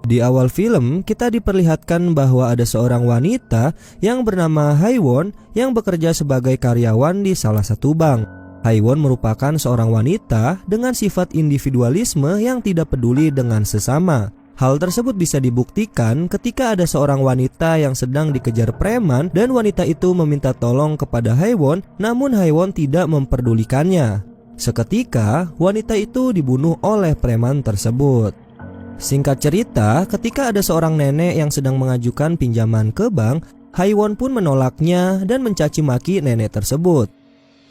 Di awal film, kita diperlihatkan bahwa ada seorang wanita yang bernama Haewon yang bekerja sebagai karyawan di salah satu bank. Haewon merupakan seorang wanita dengan sifat individualisme yang tidak peduli dengan sesama. Hal tersebut bisa dibuktikan ketika ada seorang wanita yang sedang dikejar preman dan wanita itu meminta tolong kepada Haewon, namun Haewon tidak memperdulikannya. Seketika, wanita itu dibunuh oleh preman tersebut. Singkat cerita, ketika ada seorang nenek yang sedang mengajukan pinjaman ke bank, Haewon pun menolaknya dan mencaci maki nenek tersebut.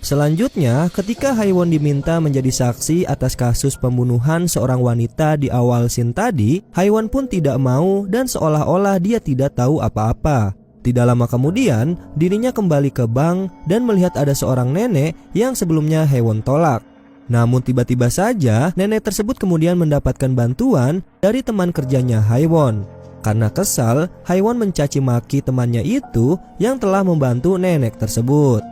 Selanjutnya, ketika Haewon diminta menjadi saksi atas kasus pembunuhan seorang wanita di awal scene tadi, Haewon pun tidak mau dan seolah-olah dia tidak tahu apa-apa. Tidak lama kemudian, dirinya kembali ke bank dan melihat ada seorang nenek yang sebelumnya Haewon tolak. Namun tiba-tiba saja nenek tersebut kemudian mendapatkan bantuan dari teman kerjanya Haewon. Karena kesal, Haewon mencaci maki temannya itu yang telah membantu nenek tersebut.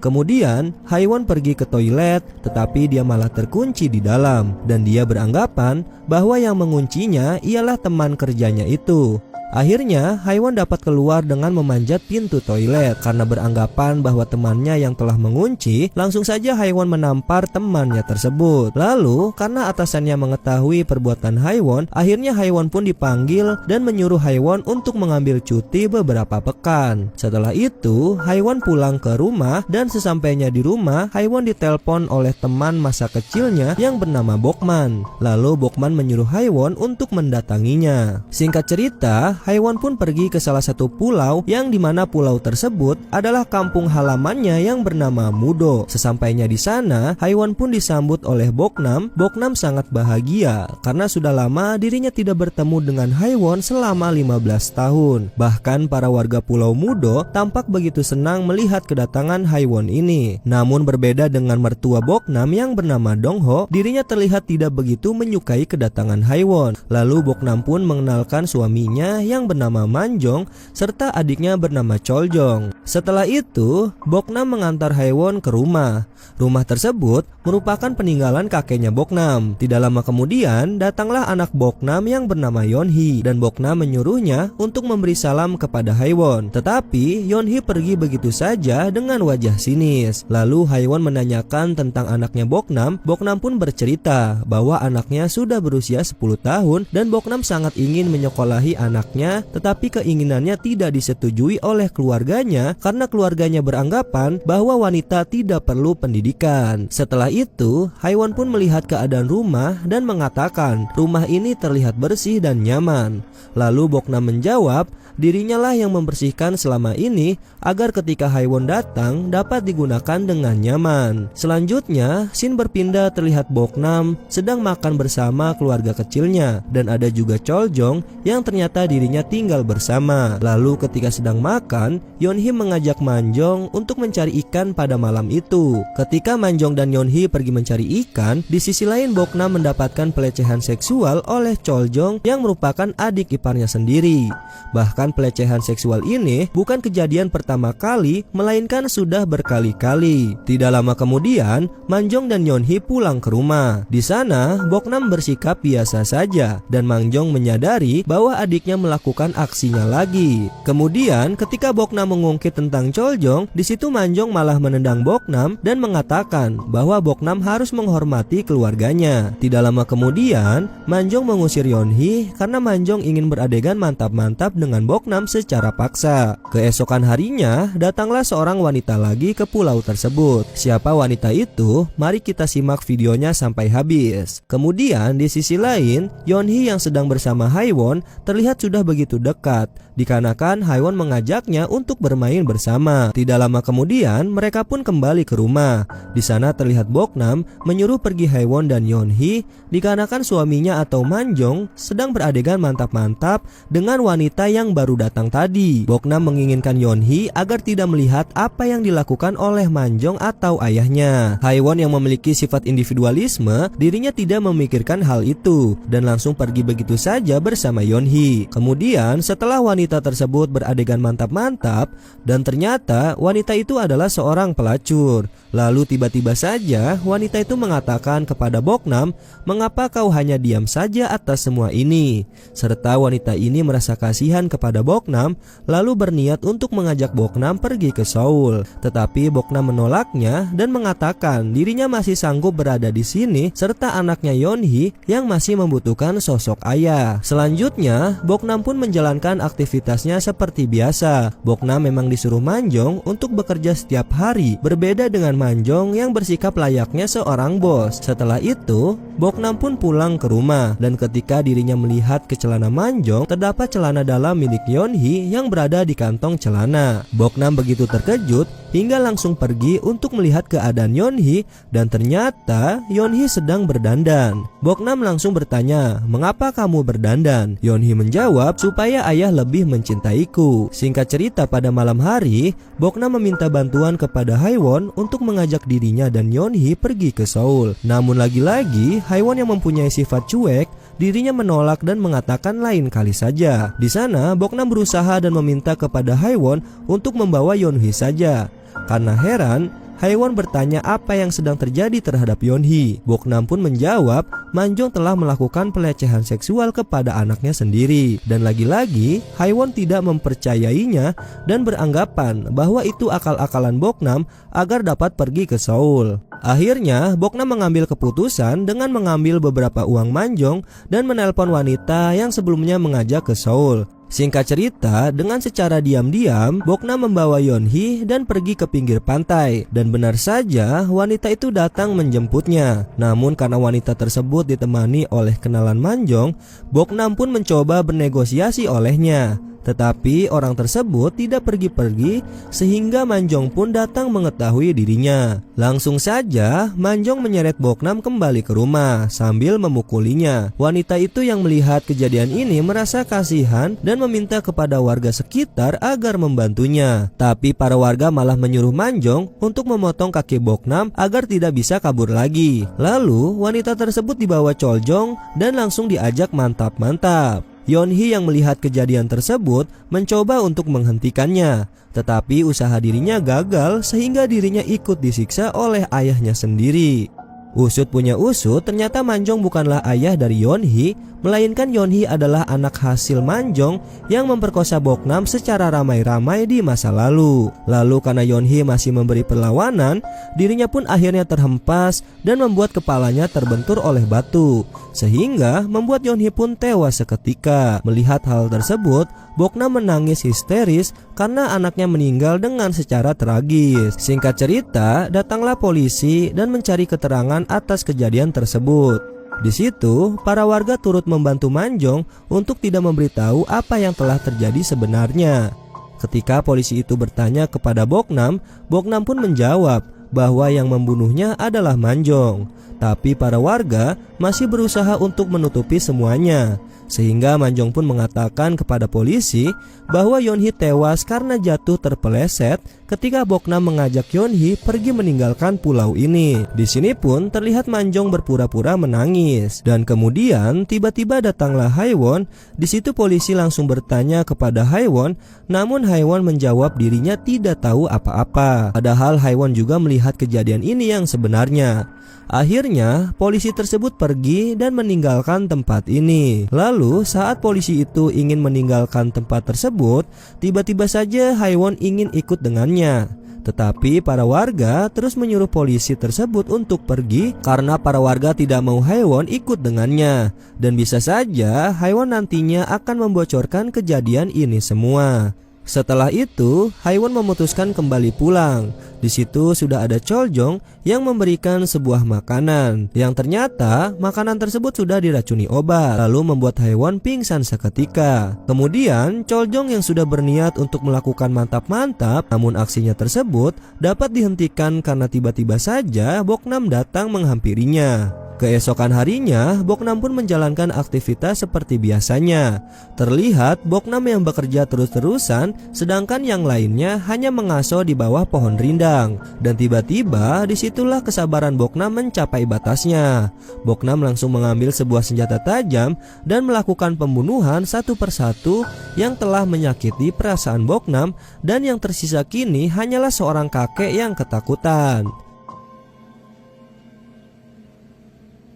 Kemudian Haewon pergi ke toilet, tetapi dia malah terkunci di dalam dan dia beranggapan bahwa yang menguncinya ialah teman kerjanya itu. Akhirnya Haewon dapat keluar dengan memanjat pintu toilet. Karena beranggapan bahwa temannya yang telah mengunci, langsung saja Haewon menampar temannya tersebut. Lalu karena atasannya mengetahui perbuatan Haewon, akhirnya Haewon pun dipanggil dan menyuruh Haewon untuk mengambil cuti beberapa pekan. Setelah itu Haewon pulang ke rumah dan sesampainya di rumah Haewon ditelepon oleh teman masa kecilnya yang bernama Bokman. Lalu Bokman menyuruh Haewon untuk mendatanginya. Singkat cerita, Haewon pun pergi ke salah satu pulau yang dimana pulau tersebut adalah kampung halamannya yang bernama Mudo. Sesampainya di sana, Haewon pun disambut oleh Boknam. Boknam sangat bahagia karena sudah lama dirinya tidak bertemu dengan Haewon selama 15 tahun. Bahkan para warga pulau Mudo tampak begitu senang melihat kedatangan Haewon ini. Namun berbeda dengan mertua Boknam yang bernama Dongho, dirinya terlihat tidak begitu menyukai kedatangan Haewon. Lalu Boknam pun mengenalkan suaminya yang bernama Manjong serta adiknya bernama Choljong. Setelah itu, Boknam mengantar Haewon ke rumah. Rumah tersebut merupakan peninggalan kakeknya Boknam. Tidak lama kemudian, datanglah anak Boknam yang bernama Yeonhee dan Boknam menyuruhnya untuk memberi salam kepada Haewon. Tetapi Yeonhee pergi begitu saja dengan wajah sinis. Lalu Haewon menanyakan tentang anaknya Boknam. Boknam pun bercerita bahwa anaknya sudah berusia 10 tahun dan Boknam sangat ingin menyekolahi anaknya, tetapi keinginannya tidak disetujui oleh keluarganya karena keluarganya beranggapan bahwa wanita tidak perlu pendidikan. Setelah itu, Haewon pun melihat keadaan rumah dan mengatakan rumah ini terlihat bersih dan nyaman. Lalu Boknam menjawab, dirinya lah yang membersihkan selama ini agar ketika Haewon datang dapat digunakan dengan nyaman. Selanjutnya, scene berpindah terlihat Boknam sedang makan bersama keluarga kecilnya dan ada juga Choljong yang ternyata dirinya tinggal bersama. Lalu ketika sedang makan, Yeonhee mengajak Manjong untuk mencari ikan pada malam itu. Ketika Manjong dan Yeonhee pergi mencari ikan, di sisi lain Boknam mendapatkan pelecehan seksual oleh Choljong yang merupakan adik iparnya sendiri. Bahkan pelecehan seksual ini bukan kejadian pertama kali, melainkan sudah berkali-kali. Tidak lama kemudian, Manjong dan Yeonhee pulang ke rumah. Di sana, Boknam bersikap biasa saja dan Manjong menyadari bahwa adiknya melakukan aksinya lagi. Kemudian, ketika Boknam mengungkit tentang Choljong, di situ Manjong malah menendang Boknam dan mengatakan bahwa Boknam harus menghormati keluarganya. Tidak lama kemudian, Manjong mengusir Yeonhee karena Manjong ingin beradegan mantap-mantap dengan Boknam secara paksa. Keesokan harinya, datanglah seorang wanita lagi ke pulau tersebut. Siapa wanita itu? Mari kita simak videonya sampai habis. Kemudian di sisi lain, Yeonhee yang sedang bersama Haewon terlihat sudah begitu dekat, dikarenakan Haewon mengajaknya untuk bermain bersama. Tidak lama kemudian, mereka pun kembali ke rumah. Di sana terlihat Boknam menyuruh pergi Haewon dan Yeonhee dikarenakan suaminya atau Manjong sedang beradegan mantap-mantap dengan wanita yang baru datang tadi. Boknam menginginkan Yeonhee agar tidak melihat apa yang dilakukan oleh Manjong atau ayahnya. Haewon yang memiliki sifat individualisme, dirinya tidak memikirkan hal itu dan langsung pergi begitu saja bersama Yeonhee. Kemudian Kemudian setelah wanita tersebut beradegan mantap-mantap dan ternyata wanita itu adalah seorang pelacur. Lalu tiba-tiba saja wanita itu mengatakan kepada Boknam, "Mengapa kau hanya diam saja atas semua ini?" Serta wanita ini merasa kasihan kepada Boknam, lalu berniat untuk mengajak Boknam pergi ke Seoul. Tetapi Boknam menolaknya dan mengatakan dirinya masih sanggup berada di sini serta anaknya Yeonhee yang masih membutuhkan sosok ayah. Selanjutnya, Boknam pun menjalankan aktivitasnya seperti biasa. Boknam memang disuruh Manjong untuk bekerja setiap hari, berbeda dengan Manjong yang bersikap layaknya seorang bos. Setelah itu, Boknam pun pulang ke rumah dan ketika dirinya melihat ke celana Manjong, terdapat celana dalam milik Yeonhee yang berada di kantong celana. Boknam begitu terkejut hingga langsung pergi untuk melihat keadaan Yeonhee dan ternyata Yeonhee sedang berdandan. Boknam langsung bertanya, "Mengapa kamu berdandan?" Yeonhee menjawab, "Supaya ayah lebih mencintaiku." Singkat cerita, pada malam hari, Boknam meminta bantuan kepada Haewon untuk mengajak dirinya dan Yeonhee pergi ke Seoul. Namun lagi-lagi Haewon yang mempunyai sifat cuek, dirinya menolak dan mengatakan lain kali saja. Di sana Boknam berusaha dan meminta kepada Haewon untuk membawa Yeonhee saja. Karena heran, Haewon bertanya apa yang sedang terjadi terhadap Yeonhee. Boknam pun menjawab, Manjong telah melakukan pelecehan seksual kepada anaknya sendiri. Dan lagi-lagi, Haewon tidak mempercayainya dan beranggapan bahwa itu akal-akalan Boknam agar dapat pergi ke Seoul. Akhirnya, Boknam mengambil keputusan dengan mengambil beberapa uang Manjong dan menelpon wanita yang sebelumnya mengajak ke Seoul. Singkat cerita, dengan secara diam-diam, Boknam membawa Yeonhee dan pergi ke pinggir pantai. Dan benar saja, wanita itu datang menjemputnya. Namun karena wanita tersebut ditemani oleh kenalan Manjong, Boknam pun mencoba bernegosiasi olehnya. Tetapi orang tersebut tidak pergi-pergi sehingga Manjong pun datang mengetahui dirinya. Langsung saja Manjong menyeret Boknam kembali ke rumah sambil memukulinya. Wanita itu yang melihat kejadian ini merasa kasihan dan meminta kepada warga sekitar agar membantunya. Tapi para warga malah menyuruh Manjong untuk memotong kaki Boknam agar tidak bisa kabur lagi. Lalu wanita tersebut dibawa Choljong dan langsung diajak mantap-mantap. Yeonhee yang melihat kejadian tersebut mencoba untuk menghentikannya, tetapi usaha dirinya gagal sehingga dirinya ikut disiksa oleh ayahnya sendiri. Usut punya usut, ternyata Manjong bukanlah ayah dari Yeonhee, melainkan Yeonhee adalah anak hasil Manjong yang memperkosa Boknam secara ramai-ramai di masa lalu. Lalu karena Yeonhee masih memberi perlawanan, dirinya pun akhirnya terhempas dan membuat kepalanya terbentur oleh batu, sehingga membuat Yeonhee pun tewas seketika. Melihat hal tersebut, Boknam menangis histeris karena anaknya meninggal dengan secara tragis. Singkat cerita, datanglah polisi dan mencari keterangan atas kejadian tersebut. Di situ, para warga turut membantu Manjong untuk tidak memberitahu apa yang telah terjadi sebenarnya. Ketika polisi itu bertanya kepada Boknam, Boknam pun menjawab bahwa yang membunuhnya adalah Manjong. Tapi para warga masih berusaha untuk menutupi semuanya, sehingga Manjong pun mengatakan kepada polisi bahwa Yeonhee tewas karena jatuh terpeleset ketika Boknam mengajak Yeonhee pergi meninggalkan pulau ini. Di sini pun terlihat Manjong berpura-pura menangis dan kemudian tiba-tiba datanglah Haewon. Di situ polisi langsung bertanya kepada Haewon, namun Haewon menjawab dirinya tidak tahu apa-apa. Padahal Haewon juga melihat kejadian ini yang sebenarnya. Akhirnya polisi tersebut pergi dan meninggalkan tempat ini. Lalu saat polisi itu ingin meninggalkan tempat tersebut, tiba-tiba saja Haewon ingin ikut dengannya. Tetapi para warga terus menyuruh polisi tersebut untuk pergi karena para warga tidak mau Haewon ikut dengannya. Dan bisa saja Haewon nantinya akan membocorkan kejadian ini semua. Setelah itu, Haewon memutuskan kembali pulang. Di situ sudah ada Choljong yang memberikan sebuah makanan, yang ternyata makanan tersebut sudah diracuni obat, lalu membuat Haewon pingsan seketika. Kemudian Choljong yang sudah berniat untuk melakukan mantap-mantap, namun aksinya tersebut dapat dihentikan karena tiba-tiba saja Boknam datang menghampirinya. Keesokan harinya, Boknam pun menjalankan aktivitas seperti biasanya. Terlihat Boknam yang bekerja terus-terusan, sedangkan yang lainnya hanya mengaso di bawah pohon rindang. Dan tiba-tiba disitulah kesabaran Boknam mencapai batasnya. Boknam langsung mengambil sebuah senjata tajam dan melakukan pembunuhan satu persatu yang telah menyakiti perasaan Boknam, dan yang tersisa kini hanyalah seorang kakek yang ketakutan.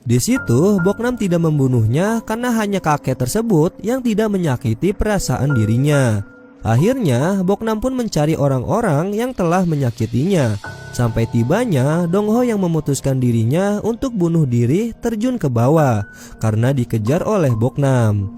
Di situ, Boknam tidak membunuhnya karena hanya kakek tersebut yang tidak menyakiti perasaan dirinya. Akhirnya, Boknam pun mencari orang-orang yang telah menyakitinya. Sampai tibanya Dongho yang memutuskan dirinya untuk bunuh diri terjun ke bawah karena dikejar oleh Boknam.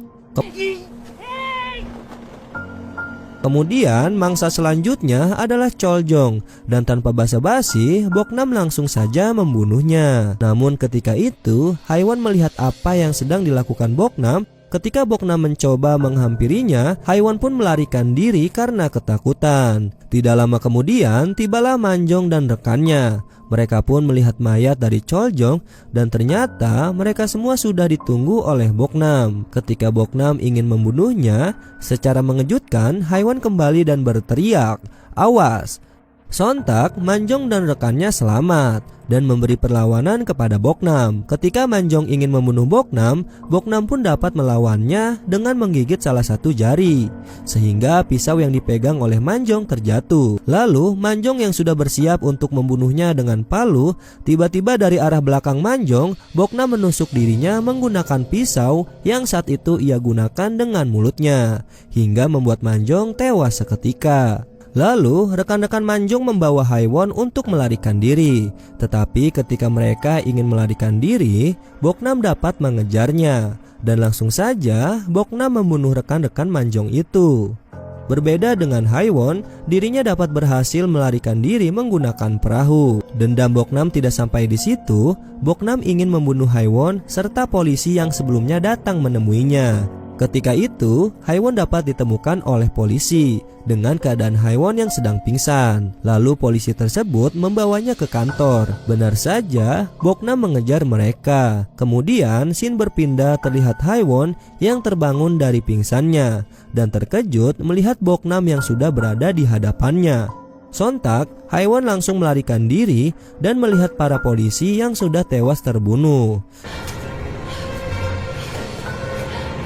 Kemudian mangsa selanjutnya adalah Choljong, dan tanpa basa-basi Boknam langsung saja membunuhnya. Namun ketika itu Haiwon melihat apa yang sedang dilakukan Boknam. Ketika Boknam mencoba menghampirinya, Haiwon pun melarikan diri karena ketakutan. Tidak lama kemudian tibalah Manjong dan rekannya. Mereka pun melihat mayat dari Choljong dan ternyata mereka semua sudah ditunggu oleh Boknam. Ketika Boknam ingin membunuhnya, secara mengejutkan Haiwon kembali dan berteriak, "Awas!" Sontak Manjong dan rekannya selamat dan memberi perlawanan kepada Boknam. Ketika Manjong ingin membunuh Boknam, Boknam pun dapat melawannya dengan menggigit salah satu jari, sehingga pisau yang dipegang oleh Manjong terjatuh. Lalu Manjong yang sudah bersiap untuk membunuhnya dengan palu, tiba-tiba dari arah belakang Manjong, Boknam menusuk dirinya menggunakan pisau yang saat itu ia gunakan dengan mulutnya, hingga membuat Manjong tewas seketika. Lalu rekan-rekan Manjong membawa Haiwon untuk melarikan diri. Tetapi ketika mereka ingin melarikan diri, Boknam dapat mengejarnya. Dan langsung saja Boknam membunuh rekan-rekan Manjong itu. Berbeda dengan Haiwon, dirinya dapat berhasil melarikan diri menggunakan perahu. Dendam Boknam tidak sampai di situ. Boknam ingin membunuh Haiwon serta polisi yang sebelumnya datang menemuinya. Ketika itu, Haiwon dapat ditemukan oleh polisi dengan keadaan Haiwon yang sedang pingsan. Lalu polisi tersebut membawanya ke kantor. Benar saja, Boknam mengejar mereka. Kemudian scene berpindah, terlihat Haiwon yang terbangun dari pingsannya dan terkejut melihat Boknam yang sudah berada di hadapannya. Sontak, Haiwon langsung melarikan diri dan melihat para polisi yang sudah tewas terbunuh,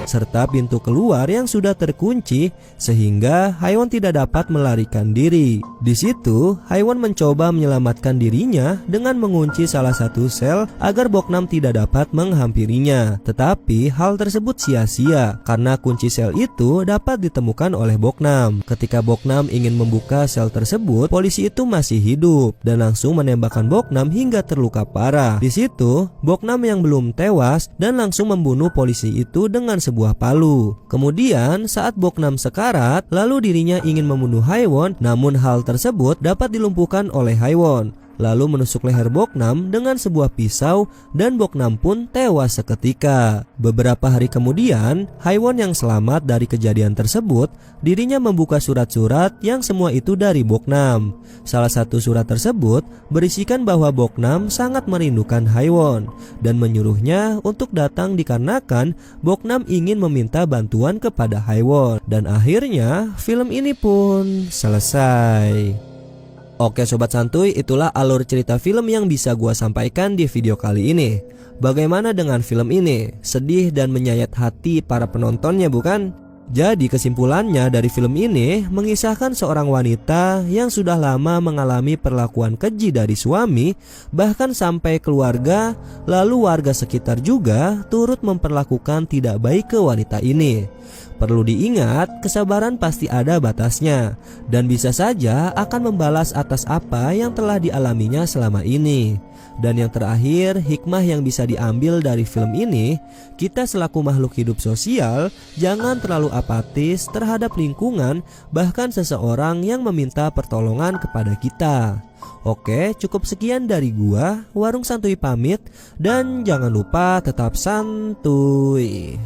serta pintu keluar yang sudah terkunci sehingga Haiwon tidak dapat melarikan diri. Di situ, Haiwon mencoba menyelamatkan dirinya dengan mengunci salah satu sel agar Boknam tidak dapat menghampirinya. Tetapi hal tersebut sia-sia karena kunci sel itu dapat ditemukan oleh Boknam. Ketika Boknam ingin membuka sel tersebut, polisi itu masih hidup dan langsung menembakkan Boknam hingga terluka parah. Di situ, Boknam yang belum tewas dan langsung membunuh polisi itu dengan sebuah palu. Kemudian saat Boknam sekarat, lalu dirinya ingin membunuh Haiwon, namun hal tersebut dapat dilumpuhkan oleh Haiwon. Lalu menusuk leher Boknam dengan sebuah pisau dan Boknam pun tewas seketika. Beberapa hari kemudian, Haiwon yang selamat dari kejadian tersebut, dirinya membuka surat-surat yang semua itu dari Boknam. Salah satu surat tersebut berisikan bahwa Boknam sangat merindukan Haiwon dan menyuruhnya untuk datang dikarenakan Boknam ingin meminta bantuan kepada Haiwon. Dan akhirnya film ini pun selesai. Oke sobat santuy, itulah alur cerita film yang bisa gua sampaikan di video kali ini. Bagaimana dengan film ini? Sedih dan menyayat hati para penontonnya bukan? Jadi kesimpulannya dari film ini mengisahkan seorang wanita yang sudah lama mengalami perlakuan keji dari suami, bahkan sampai keluarga, lalu warga sekitar juga turut memperlakukan tidak baik ke wanita ini. Perlu diingat, kesabaran pasti ada batasnya dan bisa saja akan membalas atas apa yang telah dialaminya selama ini. Dan yang terakhir, hikmah yang bisa diambil dari film ini, kita selaku makhluk hidup sosial jangan terlalu apatis terhadap lingkungan, bahkan seseorang yang meminta pertolongan kepada kita. Oke, cukup sekian dari gua, Warung Santuy pamit, dan jangan lupa tetap santuy.